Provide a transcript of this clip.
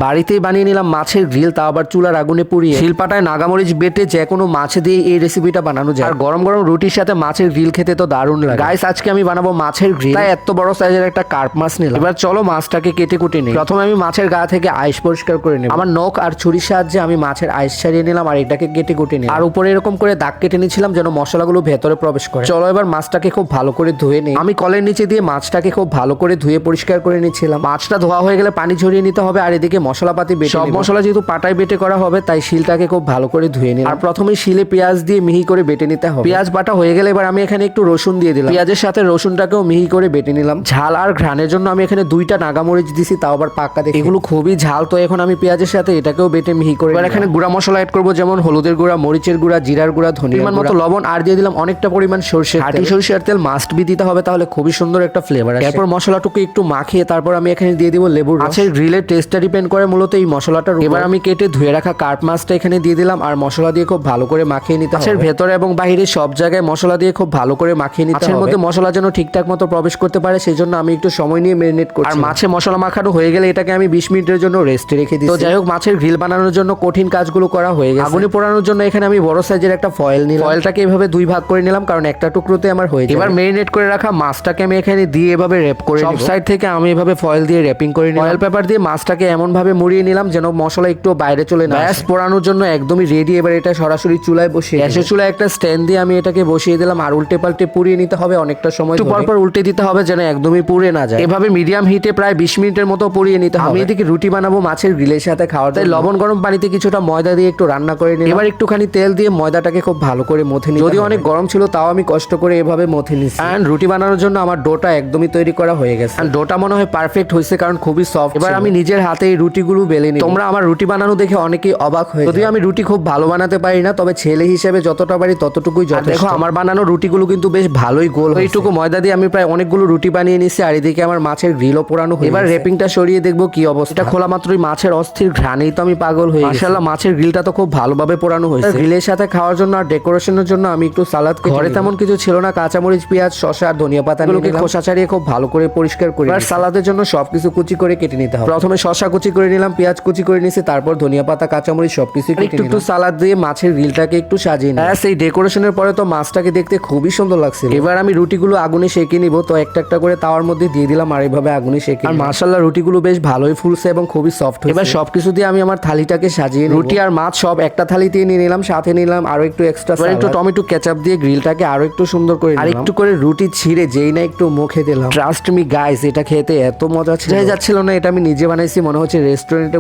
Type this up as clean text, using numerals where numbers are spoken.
বাড়িতেই বানিয়ে নিলাম মাছের গ্রিল, তাও আবার চুলার আগুনে পুড়িয়ে। শিলপাটায় নাগামরিচ বেটে যে কোনো মাছ দিয়ে এই রেসিপিটা বানানো যায়। আর গরম গরম রুটির সাথে মাছের গ্রিল খেতে তো দারুণ লাগে। গাইস, আজকে আমি বানাবো মাছের গ্রিল। তাই এত বড় সাইজের একটা কার্প মাছ নিলাম। এবার চলো মাছটাকে কেটে কুটে নিই। প্রথমে আমি মাছের গা থেকে আইস পরিষ্কার করে নেব। আমার নখ আর ছুরির সাহায্যে আমি মাছের আইস ছাড়িয়ে নিলাম আর এটাকে কেটে কুটে নিলাম। আর উপরে এরকম করে দাগ কেটে নিয়েছিলাম যেন মশলাগুলো ভেতরে প্রবেশ করে। চলো এবার মাছটাকে খুব ভালো করে ধুয়ে নিই। আমি কলের নিচে দিয়ে মাছটাকে খুব ভালো করে ধুয়ে পরিষ্কার করে নিচ্ছিলাম। মাছটা ধোয়া হয়ে গেলে পানি ঝরিয়ে নিতে হবে। আর এদিকে মশলাপাতি বেটে সব মশলা যেহেতু পাটায় বেটে করা হবে তাই শিলটাকে খুব ভালো করে ধুয়ে নিই। আর প্রথমে শিলে পেঁয়াজ দিয়ে মিহি করে বেটে নিতে হবে। পেঁয়াজ বাটা হয়ে গেলে এবার আমি এখানে একটু রসুন দিয়ে দিলাম। পেঁয়াজের সাথে রসুনটাকেও মিহি করে বেটে নিলাম। ঝাল আর ঘ্রাণের জন্য আমি এখানে 2টা নাগামরিচ দিছি, তাও আবার পাক্কা দেখে। এগুলো খুবই ঝাল, তো এখন আমি পেঁয়াজের সাথে এটাকেও বেটে মিহি করে। এবার এখানে গুঁড়া মশলা অ্যাড করবো, যেমন হলুদের গুঁড়া, মরিচের গুঁড়া, জিরার গুঁড়া, ধনিয়ার মতো লবণ, আর দিয়ে দিলাম অনেকটা পরিমাণ সরষের তেল। সরষের তেল মাস্ট বি দিতে হবে, তাহলে খুবই সুন্দর একটা ফ্লেভার আসে। এরপর মশলাটুকু একটু মাখিয়ে তারপর আমি এখানে দিয়ে দিব লেবুর রস। মাছের গ্রিলের টেস্টটা ডিপেন্ড করে মূলত এই মশলাটার উপর। এবার আমি কেটে ধুয়ে রাখা কার্প মাছটা এখানে দিয়ে দিলাম আর মশলা দিয়ে খুব ভালো করে মাখিয়ে নিতে হবে। মাছের ভেতরে এবং বাইরে সব জায়গায় মশলা দিয়ে খুব ভালো করে মাখিয়ে নিতে হবে। মাছের মধ্যে মশলা যেন ঠিকঠাক মতো প্রবেশ করতে পারে, সেই জন্য আমি একটু সময় নিয়ে ম্যারিনেট করছি। আর মাছে মশলা মাখানো হয়ে গেলে এটাকে আমি 20 মিনিটের জন্য রেস্টে রেখে দিই। তো যাই হোক, মাছের গ্রিল বানানোর জন্য কঠিন কাজগুলো করা হয়ে গেছে। আগুনে পোড়ানোর জন্য এখানে আমি বড় সাইজের একটা ফয়েল নিলাম। ফয়েলটাকে এভাবে 2 ভাগ করে নিলাম, কারণ একটা টুকরোতে আমার হয়ে যাবে। এবার ম্যারিনেট করে রাখা মাছটাকে আমি এখানে দিয়ে এভাবে র‍্যাপ করে সব সাইড থেকে আমি এভাবে ফয়েল দিয়ে র‍্যাপিং করে নিলাম। ফয়েল পেপার দিয়ে মাছটাকে এমন ভাবে মুড়িয়ে নিলাম যেন মশলা একটু বাইরে চলে না আসে। পোড়ানোর জন্য একদমই রেডি। এবার এটা সরাসরি চুলায় বসিয়ে গ্যাসের চুলায় একটা স্ট্যান্ড দিয়ে আমি এটাকে বসিয়ে দিলাম আর উল্টে পাল্টে পুড়িয়ে নিতে হবে অনেকটা সময়। একটু পর পর উল্টে দিতে হবে যেন একদমই পুড়ে না যায়। এভাবে মিডিয়াম হিটে প্রায় 20 মিনিটের মতো পুড়িয়ে নিতে হবে। আমি এদিকে রুটি বানাবো মাছের গ্রিলের সাথে খাওয়ার, তাই লবণ গরম পানিতে কিছুটা ময়দা দিয়ে একটু রান্না করে নিলাম। এবার একটুখানি তেল দিয়ে ময়দাটাকে খুব ভালো করে মথে নিই। যদিও অনেক গরম ছিল তাও আমি কষ্ট করে এভাবে মথে নিচ্ছি। এন্ড রুটি বানানোর জন্য আমার ডোটা একদমই তৈরি করা হয়ে গেছে। এন্ড ডোটা মনে হয় পারফেক্ট হয়েছে, কারণ খুবই সফট। এবার আমি নিজের হাতে এই রুটিগুলো বেলে নিই। তোমরা আমার রুটি বানানো দেখে অনেকেই অবাক হয়ে, যদিও আমি রুটি খুব ভালো বানাতে পারি না, তবে ছেলে হিসেবে যতটা পারি ততটুকুই যথেষ্ট। দেখো আমার বানানো রুটিগুলো কিন্তু বেশ ভালোই গোল। এইটুকু ময়দা দিয়ে আমি প্রায় অনেকগুলো রুটি বানিয়ে নিচ্ছি আর এদিকে আমার মাছের গ্রিলও পোড়ানো হয়ে গেছে। এবার র্যাপিংটা সরিয়ে দেখবো কি অবস্থা। এটা খোলা মাত্রই মাছের অস্থির ঘ্রাণেই তো আমি পাগল হয়ে গেছি। মাশাআল্লাহ, মাছের গ্রিলটা তো খুব ভালোভাবে পোড়ানো হয়েছে। গ্রিলের সাথে খাওয়ার জন্য আর ডেকোরেশনের জন্য আমি একটু সালাদ কেটে, ঘরে তেমন কিছু ছিল না, কাঁচামরিচ, পেঁয়াজ, শসা আর ধনিয়া পাতা এগুলোকে খোসা ছাড়িয়ে খুব ভালো করে পরিষ্কার করে আর সালাদের জন্য সবকিছু কুচি করে কেটে নিতে হবে। প্রথমে শসা কুচি করে নিলাম, পেঁয়াজ কুচি করে নিয়েছি, তারপর ধনিয়া পাতা, কাঁচামরিচ সবকিছু একটু সালাদ দিয়ে মাছের গ্রিলটাকে একটু সাজিয়ে নিই। এই ডেকোরেশনের পরে তো মাছটাকে দেখতে খুবই সুন্দর লাগছে। এবার আমি রুটিগুলো আগুনে সেঁকে নিব, তো একটা একটা করে তাওয়ার মধ্যে দিয়ে দিলাম আর এইভাবে আগুনে সেঁকে। আর মাশাআল্লাহ, রুটিগুলো বেশ ভালোই ফুলছে এবং খুবই সফট হয়েছে। এবার সবকিছু দিয়ে আমি আমার থালিটাকে সাজিয়ে নিই। রুটি আর মাছ সব একটা থালিতে নিয়ে নিলাম, সাথে নিলাম আরো একটু এক্সট্রা একটু টমেটো কেচাপ দিয়ে গ্রিলটাকে আরো একটু সুন্দর করে আর একটু করে রুটি ছিঁড়ে যেই না একটু মুখে দিলাম। ট্রাস্ট মি গাইস, এটা খেতে এত মজা ছিল, যাচ্ছিল না। এটা আমি নিজে বানাইছি, মনে হচ্ছে রেস্টুরেন্টে